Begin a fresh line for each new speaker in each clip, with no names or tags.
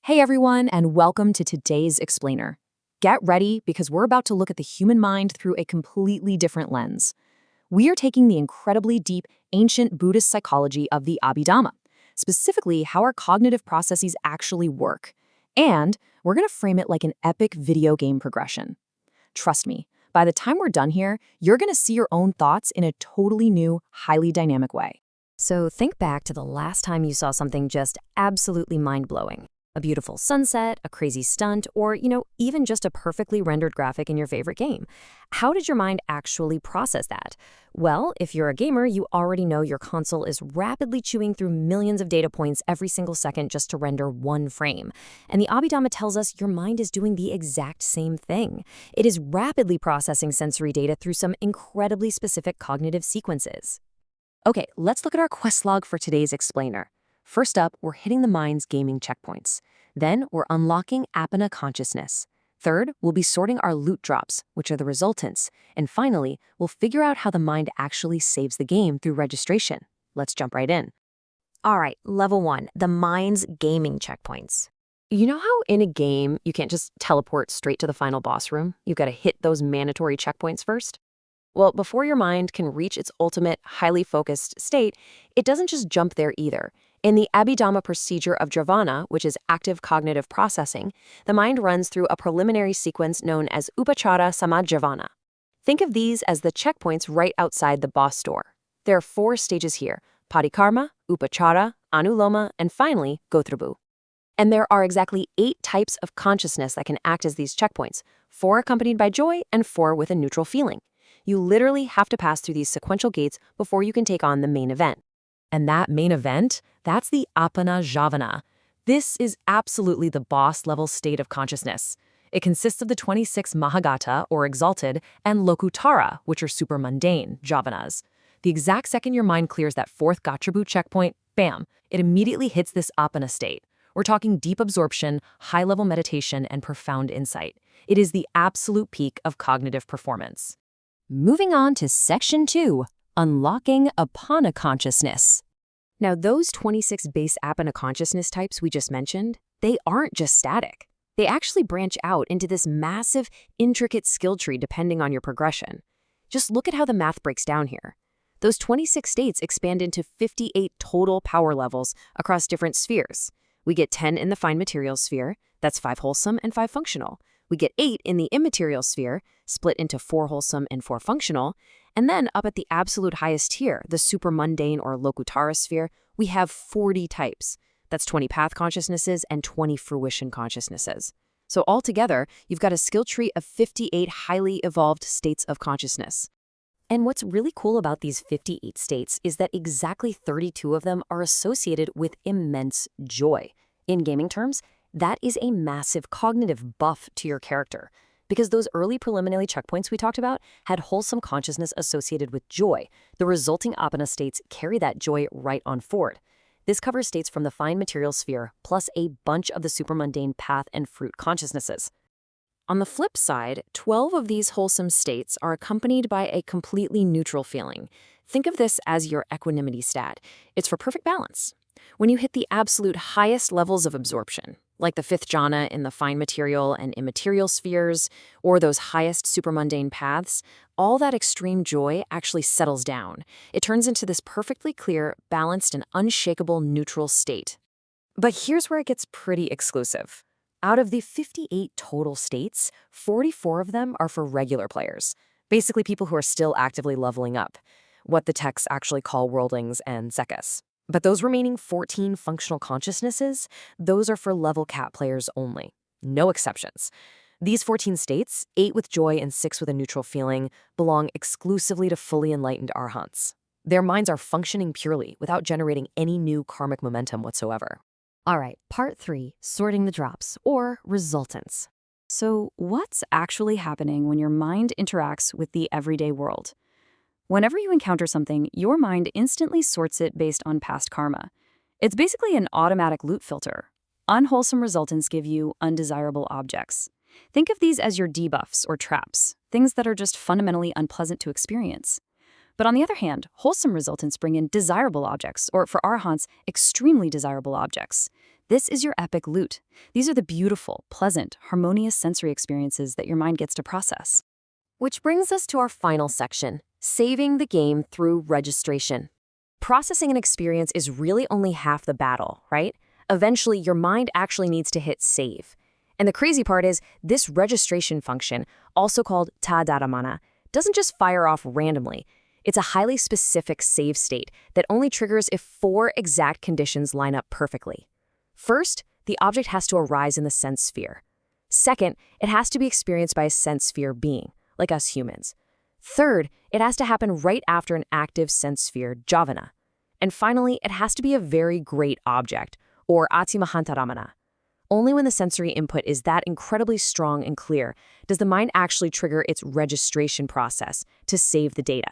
Hey everyone, and welcome to today's Explainer. Get ready because we're about to look at the human mind through a completely different lens. We are taking the incredibly deep, ancient Buddhist psychology of the Abhidhamma, specifically how our cognitive processes actually work. And we're going to frame it like an epic video game progression. Trust me, by the time we're done here, you're going to see your own thoughts in a totally new, highly dynamic way.
So think back to the last time you saw something just absolutely mind-blowing. A beautiful sunset, a crazy stunt, or, even just a perfectly rendered graphic in your favorite game. How did your mind actually process that? Well, if you're a gamer, you already know your console is rapidly chewing through millions of data points every single second just to render one frame. And the Abhidhamma tells us your mind is doing the exact same thing. It is rapidly processing sensory data through some incredibly specific cognitive sequences.
Okay, let's look at our quest log for today's explainer. First up, we're hitting the mind's gaming checkpoints. Then, we're unlocking apana consciousness. Third, we'll be sorting our loot drops, which are the resultants. And finally, we'll figure out how the mind actually saves the game through registration. Let's jump right in.
All right, level 1, the mind's gaming checkpoints.
You know how in a game, you can't just teleport straight to the final boss room? You've got to hit those mandatory checkpoints first? Well, before your mind can reach its ultimate, highly focused state, it doesn't just jump there either. In the Abhidhamma procedure of Javana, which is active cognitive processing, the mind runs through a preliminary sequence known as Upachara Samajjhavana. Think of these as the checkpoints right outside the boss door. There are 4 stages here: Parikarma, Upachara, Anuloma, and finally, Gotrabhu. And there are exactly 8 types of consciousness that can act as these checkpoints, 4 accompanied by joy and 4 with a neutral feeling. You literally have to pass through these sequential gates before you can take on the main event. And that main event, that's the Apana Javana. This is absolutely the boss-level state of consciousness. It consists of the 26 Mahagata, or exalted, and Lokutara, which are super mundane, Javanas. The exact second your mind clears that 4th Gotrabhu checkpoint, bam, it immediately hits this Apana state. We're talking deep absorption, high-level meditation, and profound insight. It is the absolute peak of cognitive performance. Moving on to Section 2, Unlocking Apana Consciousness. Now, those 26 base apana consciousness types we just mentioned, they aren't just static. They actually branch out into this massive, intricate skill tree depending on your progression. Just look at how the math breaks down here. Those 26 states expand into 58 total power levels across different spheres. We get 10 in the fine material sphere, that's 5 wholesome and 5 functional. We get 8 in the immaterial sphere, split into 4 wholesome and 4 functional. And then up at the absolute highest tier, the super mundane or Lokutara sphere, we have 40 types. That's 20 path consciousnesses and 20 fruition consciousnesses. So altogether, you've got a skill tree of 58 highly evolved states of consciousness. And what's really cool about these 58 states is that exactly 32 of them are associated with immense joy. In gaming terms, that is a massive cognitive buff to your character, because those early preliminary checkpoints we talked about had wholesome consciousness associated with joy. The resulting apana states carry that joy right on forward. This covers states from the fine material sphere, plus a bunch of the supermundane path and fruit consciousnesses. On the flip side, 12 of these wholesome states are accompanied by a completely neutral feeling. Think of this as your equanimity stat. It's for perfect balance. When you hit the absolute highest levels of absorption, like the 5th jhana in the fine material and immaterial spheres, or those highest supermundane paths, all that extreme joy actually settles down. It turns into this perfectly clear, balanced, and unshakable neutral state. But here's where it gets pretty exclusive. Out of the 58 total states, 44 of them are for regular players, basically people who are still actively leveling up, what the texts actually call worldlings and sekkas. But those remaining 14 functional consciousnesses, those are for level cap players only. No exceptions. These 14 states, 8 with joy and 6 with a neutral feeling, belong exclusively to fully enlightened arhants. Their minds are functioning purely without generating any new karmic momentum whatsoever.
All right, part 3, sorting the drops, or resultants.
So what's actually happening when your mind interacts with the everyday world? Whenever you encounter something, your mind instantly sorts it based on past karma. It's basically an automatic loot filter. Unwholesome resultants give you undesirable objects. Think of these as your debuffs or traps, things that are just fundamentally unpleasant to experience. But on the other hand, wholesome resultants bring in desirable objects, or for arhants, extremely desirable objects. This is your epic loot. These are the beautiful, pleasant, harmonious sensory experiences that your mind gets to process.
Which brings us to our final section, saving the game through registration. Processing an experience is really only half the battle, right? Eventually, your mind actually needs to hit save. And the crazy part is, this registration function, also called tadaramana, doesn't just fire off randomly. It's a highly specific save state that only triggers if 4 exact conditions line up perfectly. First, the object has to arise in the sense sphere. Second, it has to be experienced by a sense sphere being, like us humans. Third, it has to happen right after an active sense sphere, Javana. And finally, it has to be a very great object, or atimahantaramana. Only when the sensory input is that incredibly strong and clear does the mind actually trigger its registration process to save the data.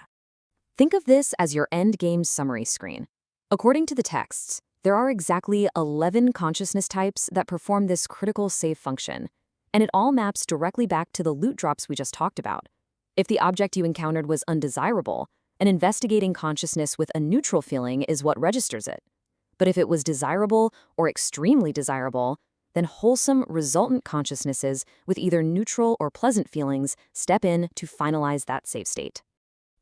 Think of this as your endgame summary screen. According to the texts, there are exactly 11 consciousness types that perform this critical save function, and it all maps directly back to the loot drops we just talked about. If the object you encountered was undesirable, an investigating consciousness with a neutral feeling is what registers it. But if it was desirable or extremely desirable, then wholesome resultant consciousnesses with either neutral or pleasant feelings step in to finalize that save state.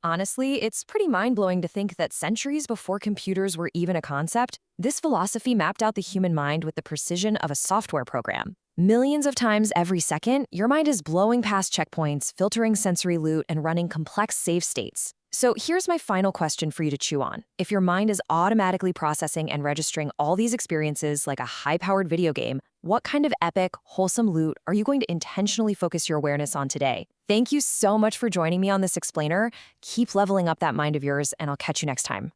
Honestly, it's pretty mind-blowing to think that centuries before computers were even a concept, this philosophy mapped out the human mind with the precision of a software program. Millions of times every second, your mind is blowing past checkpoints, filtering sensory loot, and running complex save states. So here's my final question for you to chew on. If your mind is automatically processing and registering all these experiences like a high-powered video game, what kind of epic, wholesome loot are you going to intentionally focus your awareness on today? Thank you so much for joining me on this explainer. Keep leveling up that mind of yours, and I'll catch you next time.